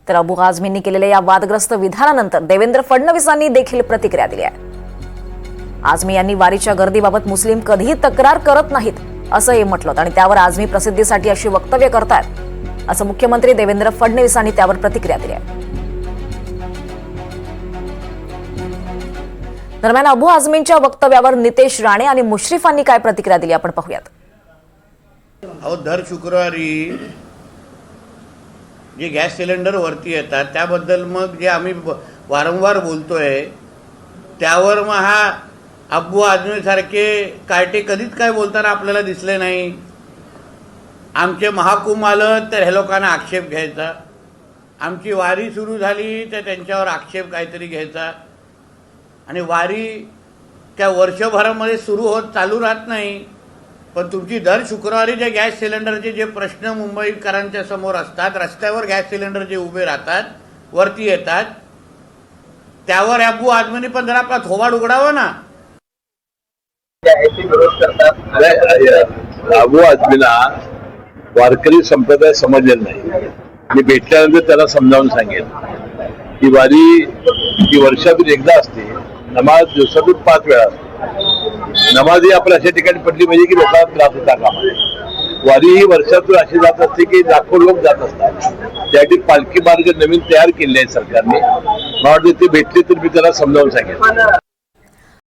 तर अबू आझमींनी केलेल्या या वादग्रस्त विधानानंतर देवेंद्र फडणवीसांनी देखील प्रतिक्रिया दिली आहे। आझमी यांनी वारीच्या गर्दीबाबत मुस्लिम कधीही तक्रार करत नाहीत असंही म्हटलं आणि त्यावर आझमी प्रसिद्धीसाठी अशी वक्तव्य करतात असं मुख्यमंत्री देवेंद्र फडणवीसांनी त्यावर प्रतिक्रिया दिली आहे। दरम्यान अबू आझमींच्या वक्तव्यावर नितेश राणे आणि मुश्रीफांनी काय प्रतिक्रिया दिली आपण पाहूयात। दर शुक्रवारी जे गॅस सिलेंडर वरती येतात त्याबद्दल मग जे आम्ही वारंवार बोलतोय त्यावर मग हा अबू आझमी सारखे कार्टे कधीच काय बोलताना आपल्याला दिसले नाही। आमचे महाकुंभ आलं तर हे लोकांना आक्षेप घ्यायचा, आमची वारी सुरू झाली तर त्यांच्यावर आक्षेप काहीतरी घ्यायचा आणि वारी त्या वर्षभरामध्ये सुरू होत चालू राहत नाही। पण तुमची दर शुक्रवारी जे गॅस सिलेंडरचे जे प्रश्न मुंबईकरांच्या समोर असतात, रस्त्यावर गॅस सिलेंडर जे उभे राहतात वरती येतात, त्यावर अबू आझमींनी पण जरा आपला थोबाड उघडावा ना। अबू आझमीला वारकरी संप्रदाय समजलेला नाही। मी भेटल्यानंतर त्याला समजावून सांगेन की वारी ही वर्षातून एकदा असते, नमाज दिवसातून 5 वेळा असते। नमाज ही आपल्या अशा ठिकाणी पडली म्हणजे की लोकांना त्रास होता कामा नये। वारी ही वर्षातून अशी जात असते की लाखो लोक जात असतात, त्यासाठी पालखी मार्ग नवीन तयार केले आहे सरकारने। मला वाटतं ते भेटले तर मी त्याला समजावून सांगेन।